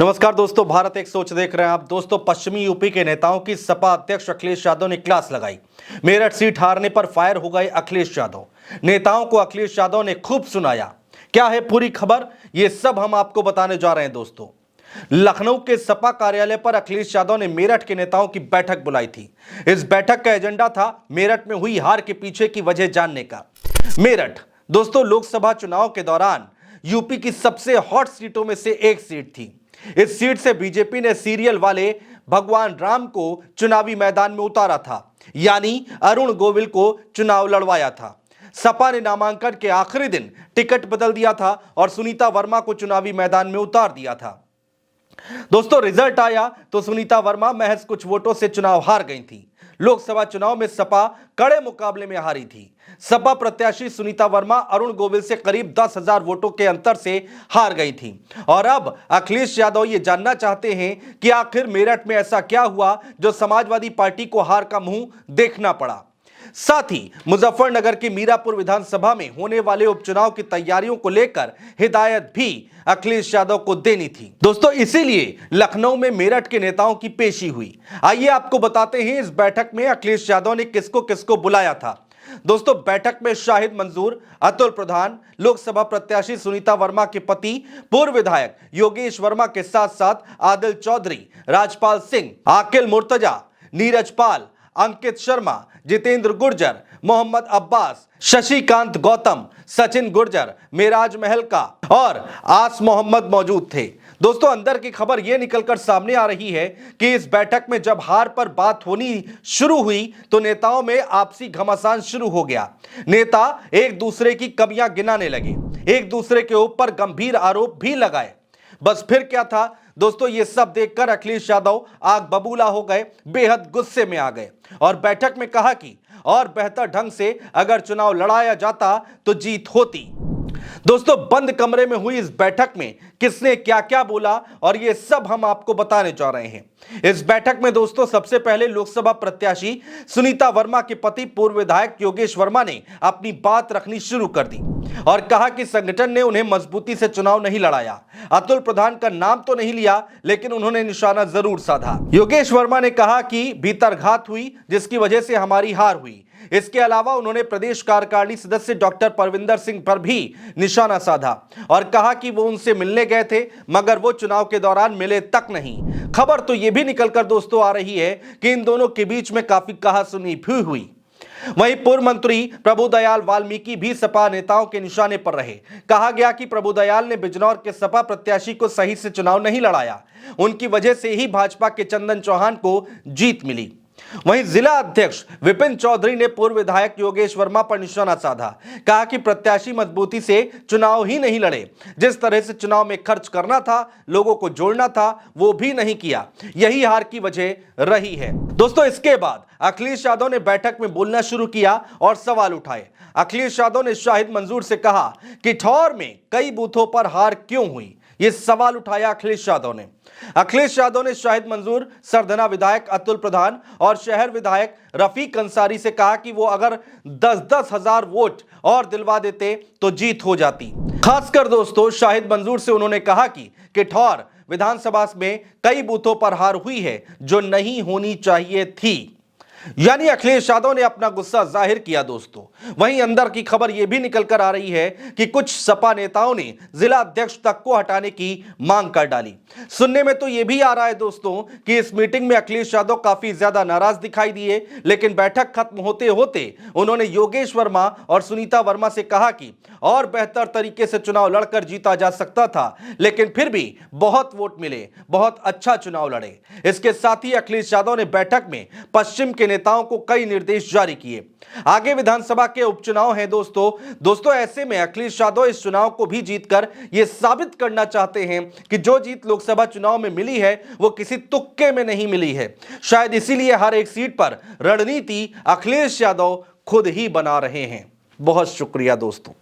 नमस्कार दोस्तों, भारत एक सोच देख रहे हैं आप। दोस्तों, पश्चिमी यूपी के नेताओं की सपा अध्यक्ष अखिलेश यादव ने क्लास लगाई। मेरठ सीट हारने पर फायर हो गए अखिलेश यादव। नेताओं को अखिलेश यादव ने खूब सुनाया। क्या है पूरी खबर, ये सब हम आपको बताने जा रहे हैं। दोस्तों, लखनऊ के सपा कार्यालय पर अखिलेश यादव ने मेरठ के नेताओं की बैठक बुलाई थी। इस बैठक का एजेंडा था मेरठ में हुई हार के पीछे की वजह जानने का। मेरठ दोस्तों लोकसभा चुनाव के दौरान यूपी की सबसे हॉट सीटों में से एक सीट थी। इस सीट से बीजेपी ने सीरियल वाले भगवान राम को चुनावी मैदान में उतारा था, यानी अरुण गोविल को चुनाव लड़वाया था। सपा ने नामांकन के आखिरी दिन टिकट बदल दिया था और सुनीता वर्मा को चुनावी मैदान में उतार दिया था। दोस्तों, रिजल्ट आया तो सुनीता वर्मा महज कुछ वोटों से चुनाव हार गई थी। लोकसभा चुनाव में सपा कड़े मुकाबले में हारी थी। सपा प्रत्याशी सुनीता वर्मा अरुण गोविल से करीब 10,000 वोटों के अंतर से हार गई थी। और अब अखिलेश यादव ये जानना चाहते हैं कि आखिर मेरठ में ऐसा क्या हुआ जो समाजवादी पार्टी को हार का मुंह देखना पड़ा। साथ ही मुजफ्फरनगर की मीरापुर विधानसभा में होने वाले उपचुनाव की तैयारियों को लेकर हिदायत भी अखिलेश यादव को देनी थी। दोस्तों, इसीलिए लखनऊ में मेरठ के नेताओं की पेशी हुई। आइए आपको बताते हैं इस बैठक में अखिलेश यादव ने किसको किसको बुलाया था। दोस्तों, बैठक में शाहिद मंजूर, अतुल प्रधान, लोकसभा प्रत्याशी सुनीता वर्मा के पति पूर्व विधायक योगेश वर्मा के साथ साथ आदिल चौधरी, राजपाल सिंह, आकिल मुर्तजा, नीरज पाल, अंकित शर्मा, जितेंद्र गुर्जर, मोहम्मद अब्बास, शशिकांत गौतम, सचिन गुर्जर, मेराज महल का और आस मोहम्मद मौजूद थे। दोस्तों, अंदर की खबर यह निकलकर सामने आ रही है कि इस बैठक में जब हार पर बात होनी शुरू हुई तो नेताओं में आपसी घमासान शुरू हो गया। नेता एक दूसरे की कमियां गिनाने लगे, एक दूसरे के ऊपर गंभीर आरोप भी लगाए। बस फिर क्या था दोस्तों, ये सब देखकर अखिलेश यादव आग बबूला हो गए, बेहद गुस्से में आ गए और बैठक में कहा कि और बेहतर ढंग से अगर चुनाव लड़ाया जाता तो जीत होती। दोस्तों, बंद कमरे में हुई इस बैठक में किसने क्या क्या बोला और ये सब हम आपको बताने जा रहे हैं। इस बैठक में दोस्तों सबसे पहले लोकसभा प्रत्याशी सुनीता वर्मा के पति पूर्व विधायक योगेश वर्मा ने अपनी बात रखनी शुरू कर दी और कहा कि संगठन ने उन्हें मजबूती से चुनाव नहीं लड़ाया। अतुल प्रधान का नाम तो नहीं लिया, लेकिन उन्होंने निशाना जरूर साधा। योगेश वर्मा ने कहा कि भीतरघात हुई जिसकी वजह से हमारी हार हुई। इसके अलावा उन्होंने प्रदेश कार्यकारिणी सदस्य डॉक्टर परविंदर सिंह पर भी निशाना साधा और कहा कि वो उनसे मिलने गए थे मगर वो चुनाव के दौरान मिले तक नहीं। खबर तो ये भी निकलकर दोस्तों आ रही है कि इन दोनों के बीच में काफी कहासुनी भी हुई। वहीं पूर्व मंत्री प्रभुदयाल वाल्मीकि भी सपा नेताओं के निशाने पर रहे। कहा गया कि प्रभुदयाल ने बिजनौर के सपा प्रत्याशी को सही से चुनाव नहीं लड़ाया, उनकी वजह से ही भाजपा के चंदन चौहान को जीत मिली। वहीं जिला अध्यक्ष विपिन चौधरी ने पूर्व विधायक योगेश वर्मा पर निशाना साधा। कहा कि प्रत्याशी मजबूती से चुनाव ही नहीं लड़े, जिस तरह से चुनाव में खर्च करना था, लोगों को जोड़ना था, वो भी नहीं किया, यही हार की वजह रही है। दोस्तों, इसके बाद अखिलेश यादव ने बैठक में बोलना शुरू किया और सवाल उठाए। अखिलेश यादव ने शाहिद मंजूर से कहा कि ठौर में कई बूथों पर हार क्यों हुई, यह सवाल उठाया अखिलेश यादव ने। अखिलेश यादव ने शाहिद मंजूर, सरधना विधायक अतुल प्रधान और शहर विधायक रफीक अंसारी से कहा कि वो अगर 10-10 हजार वोट और दिलवा देते तो जीत हो जाती। खासकर दोस्तों शाहिद मंजूर से उन्होंने कहा कि ठौर विधानसभा में कई बूथों पर हार हुई है जो नहीं होनी चाहिए थी। यानी अखिलेश यादव ने अपना गुस्सा जाहिर किया। दोस्तों, वहीं अंदर की खबर यह भी निकलकर आ रही है कि कुछ सपा नेताओं ने जिला अध्यक्ष तक को हटाने की मांग कर डाली। सुनने में तो यह भी आ रहा है दोस्तों कि इस मीटिंग में अखिलेश यादव काफी ज्यादा नाराज दिखाई दिए, लेकिन बैठक खत्म होते होते उन्होंने योगेश वर्मा और सुनीता वर्मा से कहा कि और बेहतर तरीके से चुनाव लड़कर जीता जा सकता था, लेकिन फिर भी बहुत वोट मिले, बहुत अच्छा चुनाव लड़े। इसके साथ ही अखिलेश यादव ने बैठक में पश्चिम के नेताओं को कई निर्देश जारी किए। आगे विधानसभा के उपचुनाव हैं दोस्तों ऐसे में अखिलेश यादव इस चुनाव को भी जीतकर यह साबित करना चाहते हैं कि जो जीत लोकसभा चुनाव में मिली है वो किसी तुक्के में नहीं मिली है। शायद इसीलिए हर एक सीट पर रणनीति अखिलेश यादव खुद ही बना रहे हैं। बहुत शुक्रिया दोस्तों।